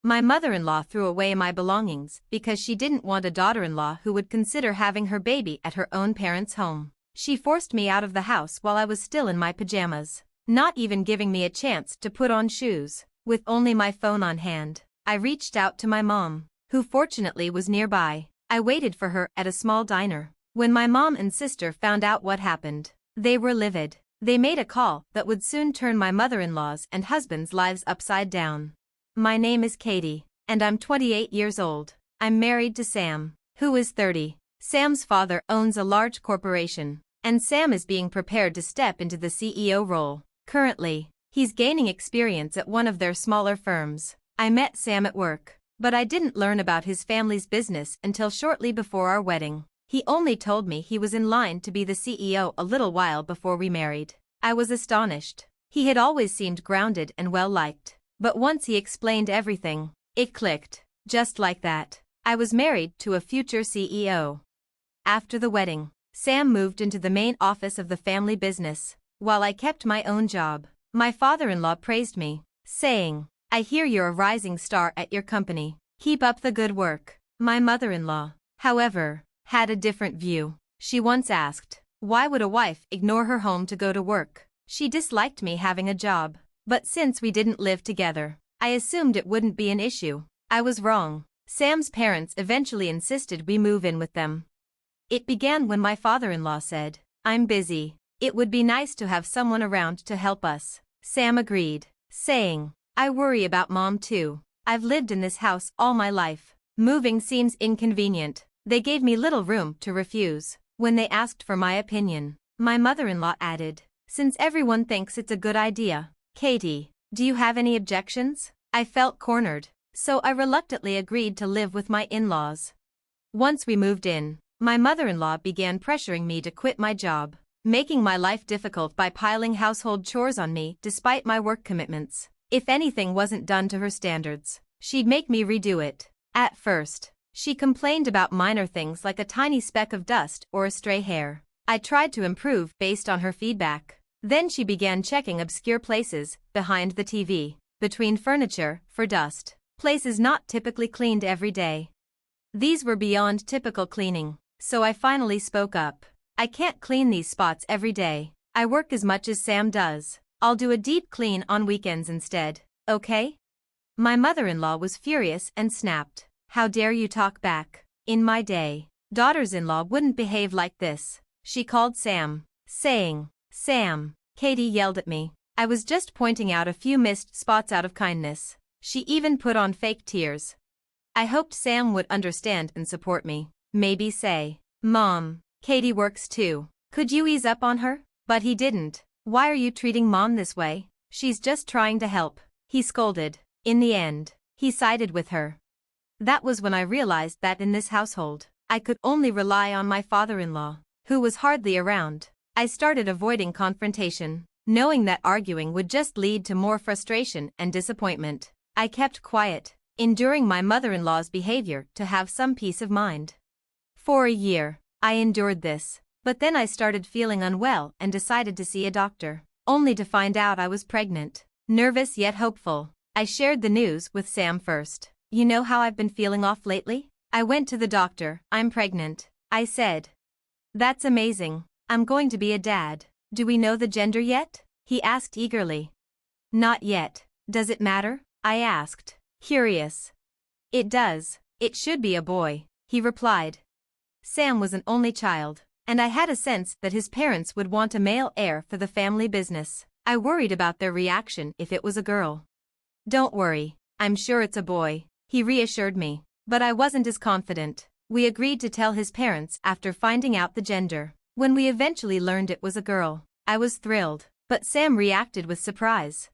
My mother-in-law threw away my belongings because she didn't want a daughter-in-law who would consider having her baby at her own parents' home. She forced me out of the house while I was still in my pajamas, not even giving me a chance to put on shoes. With only my phone on hand, I reached out to my mom, who fortunately was nearby. I waited for her at a small diner. When my mom and sister found out what happened, they were livid. They made a call that would soon turn my mother-in-law's and husband's lives upside down. My name is Katie, and I'm 28 years old. I'm married to Sam, who is 30. Sam's father owns a large corporation, and Sam is being prepared to step into the CEO role. Currently, he's gaining experience at one of their smaller firms. I met Sam at work, but I didn't learn about his family's business until shortly before our wedding. He only told me he was in line to be the CEO a little while before we married. I was astonished. He had always seemed grounded and well-liked. But once he explained everything, it clicked. Just like that, I was married to a future CEO. After the wedding, Sam moved into the main office of the family business, while I kept my own job. My father-in-law praised me, saying, "I hear you're a rising star at your company. Keep up the good work." My mother-in-law, however, had a different view. She once asked, why would a wife ignore her home to go to work? She disliked me having a job. But since we didn't live together, I assumed it wouldn't be an issue. I was wrong. Sam's parents eventually insisted we move in with them. It began when my father-in-law said, "I'm busy. It would be nice to have someone around to help us." Sam agreed, saying, "I worry about Mom too. I've lived in this house all my life. Moving seems inconvenient." They gave me little room to refuse. When they asked for my opinion, my mother-in-law added, "Since everyone thinks it's a good idea, Katie, do you have any objections?" I felt cornered, so I reluctantly agreed to live with my in-laws. Once we moved in, my mother-in-law began pressuring me to quit my job, making my life difficult by piling household chores on me despite my work commitments. If anything wasn't done to her standards, she'd make me redo it. At first, she complained about minor things like a tiny speck of dust or a stray hair. I tried to improve based on her feedback. Then she began checking obscure places, behind the TV, between furniture, for dust, places not typically cleaned every day. These were beyond typical cleaning, so I finally spoke up. "I can't clean these spots every day. I work as much as Sam does. I'll do a deep clean on weekends instead, okay?" My mother-in-law was furious and snapped, "How dare you talk back? In my day, daughters-in-law wouldn't behave like this." She called Sam, saying, "Sam," Katie yelled at me. I was just pointing out a few missed spots out of kindness. She even put on fake tears. I hoped Sam would understand and support me. Maybe say, "Mom, Katie works too. Could you ease up on her?" But he didn't. "Why are you treating Mom this way? She's just trying to help," he scolded. In the end, he sided with her. That was when I realized that in this household, I could only rely on my father-in-law, who was hardly around. I started avoiding confrontation, knowing that arguing would just lead to more frustration and disappointment. I kept quiet, enduring my mother-in-law's behavior to have some peace of mind. For a year, I endured this, but then I started feeling unwell and decided to see a doctor, only to find out I was pregnant. Nervous yet hopeful, I shared the news with Sam first. "You know how I've been feeling off lately? I went to the doctor. I'm pregnant," I said. "That's amazing. I'm going to be a dad. Do we know the gender yet?" he asked eagerly. "Not yet. Does it matter?" I asked, curious. "It does. It should be a boy," he replied. Sam was an only child, and I had a sense that his parents would want a male heir for the family business. I worried about their reaction if it was a girl. "Don't worry, I'm sure it's a boy," he reassured me, but I wasn't as confident. We agreed to tell his parents after finding out the gender. When we eventually learned it was a girl, I was thrilled, but Sam reacted with surprise.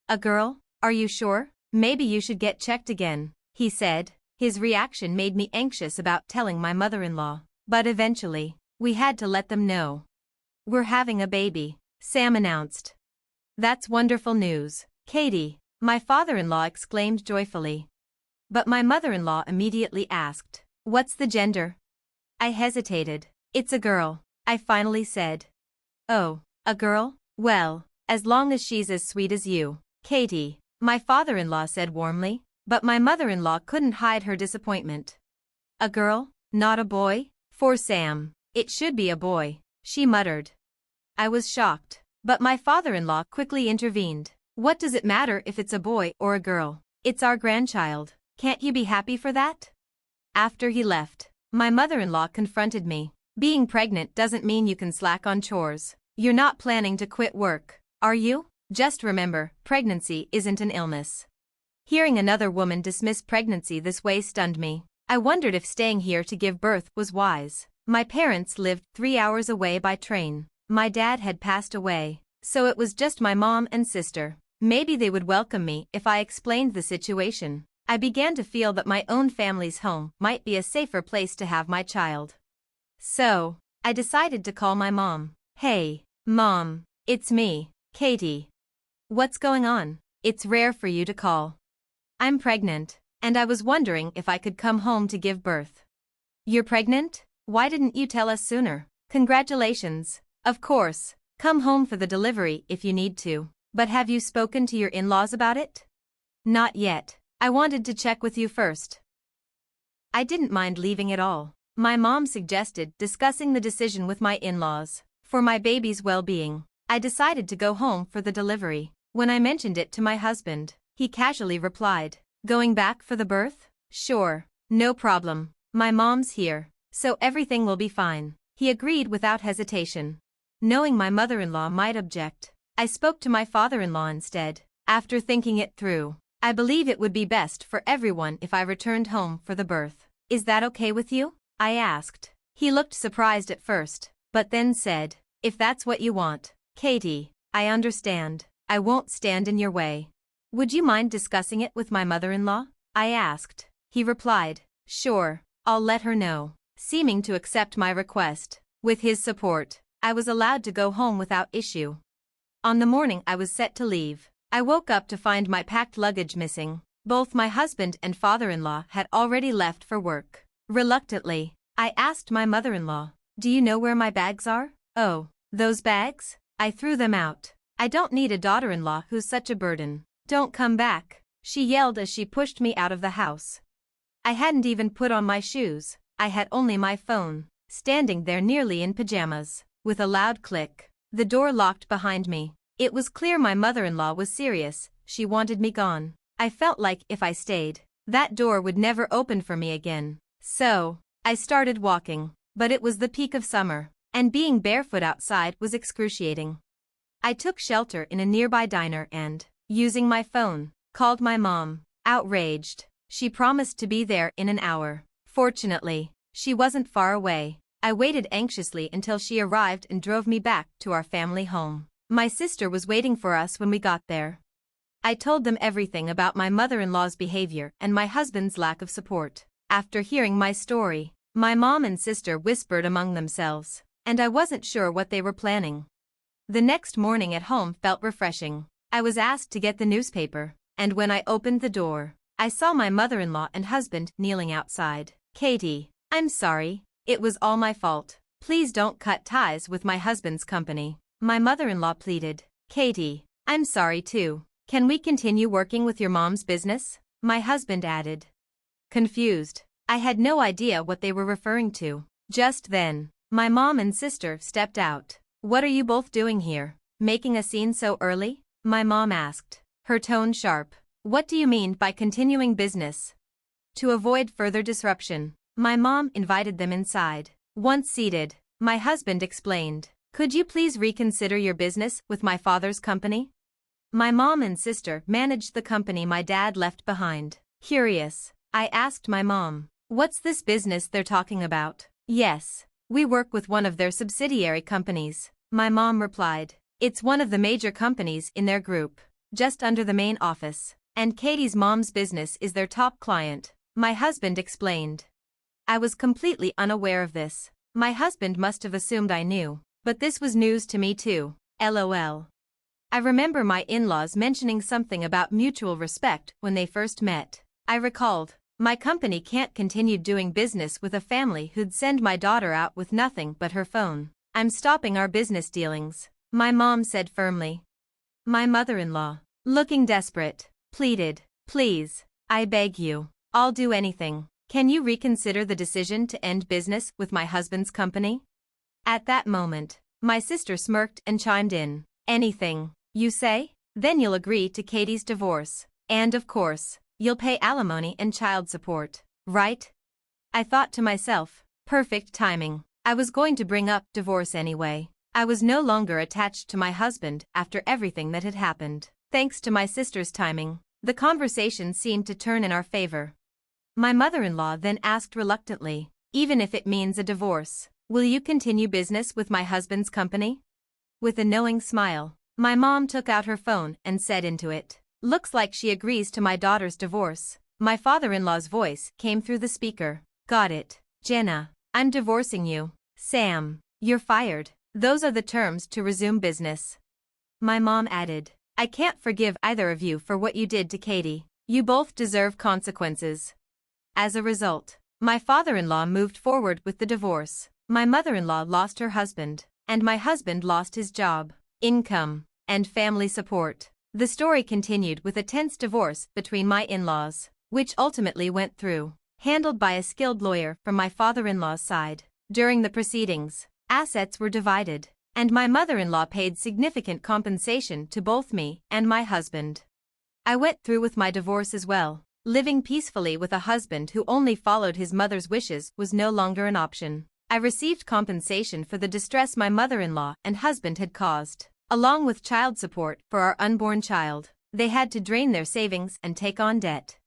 "A girl? Are you sure? Maybe you should get checked again," he said. His reaction made me anxious about telling my mother-in-law, but eventually, we had to let them know. "We're having a baby," Sam announced. "That's wonderful news, Katie," my father-in-law exclaimed joyfully. But my mother-in-law immediately asked, "What's the gender?" I hesitated. "It's a girl," I finally said. "Oh, a girl? Well, as long as she's as sweet as you, Katie," my father-in-law said warmly. But my mother-in-law couldn't hide her disappointment. A girl, not a boy? For Sam, it should be a boy, she muttered. I was shocked, but my father-in-law quickly intervened. What does it matter if it's a boy or a girl? It's our grandchild. Can't you be happy for that? After he left, my mother-in-law confronted me. Being pregnant doesn't mean you can slack on chores. You're not planning to quit work, are you? Just remember, pregnancy isn't an illness. Hearing another woman dismiss pregnancy this way stunned me. I wondered if staying here to give birth was wise. My parents lived 3 hours away by train. My dad had passed away, so it was just my mom and sister. Maybe they would welcome me if I explained the situation. I began to feel that my own family's home might be a safer place to have my child. So, I decided to call my mom. Hey, Mom, it's me, Katie. What's going on? It's rare for you to call. I'm pregnant, and I was wondering if I could come home to give birth. You're pregnant? Why didn't you tell us sooner? Congratulations. Of course, come home for the delivery if you need to. But have you spoken to your in-laws about it? Not yet. I wanted to check with you first. I didn't mind leaving at all. My mom suggested discussing the decision with my in-laws. For my baby's well-being, I decided to go home for the delivery. When I mentioned it to my husband, he casually replied, "Going back for the birth? Sure, no problem. My mom's here, so everything will be fine." He agreed without hesitation. Knowing my mother-in-law might object, I spoke to my father-in-law instead. After thinking it through, I believe it would be best for everyone if I returned home for the birth. Is that okay with you? I asked. He looked surprised at first, but then said, "If that's what you want, Katie, I understand. I won't stand in your way." "Would you mind discussing it with my mother-in-law?" I asked. He replied, "Sure, I'll let her know." Seeming to accept my request, with his support, I was allowed to go home without issue. On the morning I was set to leave, I woke up to find my packed luggage missing. Both my husband and father-in-law had already left for work. Reluctantly, I asked my mother-in-law, "Do you know where my bags are?" "Oh, those bags? I threw them out. I don't need a daughter-in-law who's such a burden." "Don't come back," she yelled as she pushed me out of the house. I hadn't even put on my shoes. I had only my phone, standing there nearly in pajamas. With a loud click, the door locked behind me. It was clear my mother-in-law was serious. She wanted me gone. I felt like if I stayed, that door would never open for me again. So, I started walking, but it was the peak of summer, and being barefoot outside was excruciating. I took shelter in a nearby diner and, using my phone, called my mom. Outraged, she promised to be there in an hour. Fortunately, she wasn't far away. I waited anxiously until she arrived and drove me back to our family home. My sister was waiting for us when we got there. I told them everything about my mother-in-law's behavior and my husband's lack of support. After hearing my story, my mom and sister whispered among themselves, and I wasn't sure what they were planning. The next morning at home felt refreshing. I was asked to get the newspaper, and when I opened the door, I saw my mother-in-law and husband kneeling outside. "Katie, I'm sorry. It was all my fault. Please don't cut ties with my husband's company," my mother-in-law pleaded. "Katie, I'm sorry too. Can we continue working with your mom's business?" my husband added. Confused, I had no idea what they were referring to. Just then, my mom and sister stepped out. "What are you both doing here? Making a scene so early?" my mom asked, her tone sharp. "What do you mean by continuing business?" To avoid further disruption, my mom invited them inside. Once seated, my husband explained, "Could you please reconsider your business with my father's company?" My mom and sister managed the company my dad left behind. Curious, I asked my mom, "What's this business they're talking about?" "Yes, we work with one of their subsidiary companies," my mom replied. "It's one of the major companies in their group, just under the main office, and Katie's mom's business is their top client," my husband explained. I was completely unaware of this. My husband must have assumed I knew, but this was news to me too. LOL. I remember my in-laws mentioning something about mutual respect when they first met. I recalled, "My company can't continue doing business with a family who'd send my daughter out with nothing but her phone. I'm stopping our business dealings," my mom said firmly. My mother-in-law, looking desperate, pleaded, "Please, I beg you. I'll do anything. Can you reconsider the decision to end business with my husband's company? At that moment, my sister smirked and chimed in. Anything, you say? Then you'll agree to Katie's divorce. And of course, you'll pay alimony and child support, right? I thought to myself, perfect timing. I was going to bring up divorce anyway. I was no longer attached to my husband after everything that had happened. Thanks to my sister's timing, the conversation seemed to turn in our favor. My mother-in-law then asked reluctantly, even if it means a divorce, will you continue business with my husband's company? With a knowing smile, my mom took out her phone and said into it, looks like she agrees to my daughter's divorce. My father-in-law's voice came through the speaker. Got it, Jenna. I'm divorcing you. Sam, you're fired. Those are the terms to resume business. My mom added, I can't forgive either of you for what you did to Katie. You both deserve consequences. As a result, my father-in-law moved forward with the divorce. My mother-in-law lost her husband, and my husband lost his job, income, and family support. The story continued with a tense divorce between my in-laws, which ultimately went through, handled by a skilled lawyer from my father-in-law's side. During the proceedings, assets were divided, and my mother-in-law paid significant compensation to both me and my husband. I went through with my divorce as well. Living peacefully with a husband who only followed his mother's wishes was no longer an option. I received compensation for the distress my mother-in-law and husband had caused, along with child support for our unborn child. They had to drain their savings and take on debt.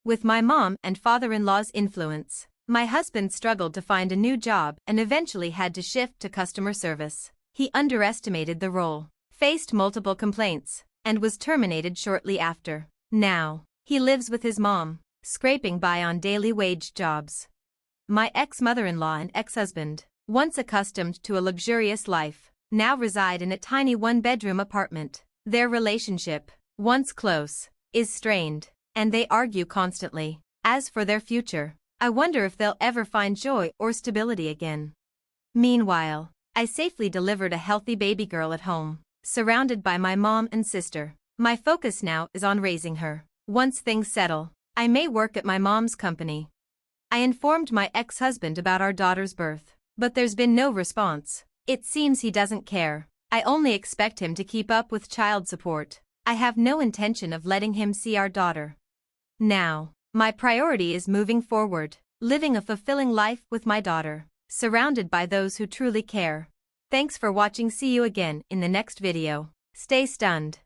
With my mom and father-in-law's influence, my husband struggled to find a new job and eventually had to shift to customer service. He underestimated the role, faced multiple complaints, and was terminated shortly after. Now, he lives with his mom, scraping by on daily wage jobs. My ex-mother-in-law and ex-husband, once accustomed to a luxurious life, now reside in a tiny one-bedroom apartment. Their relationship, once close, is strained, and they argue constantly. As for their future, I wonder if they'll ever find joy or stability again. Meanwhile, I safely delivered a healthy baby girl at home, surrounded by my mom and sister. My focus now is on raising her. Once things settle, I may work at my mom's company. I informed my ex-husband about our daughter's birth, but there's been no response. It seems he doesn't care. I only expect him to keep up with child support. I have no intention of letting him see our daughter. Now, my priority is moving forward, living a fulfilling life with my daughter, surrounded by those who truly care. Thanks for watching. See you again in the next video. Stay stunned.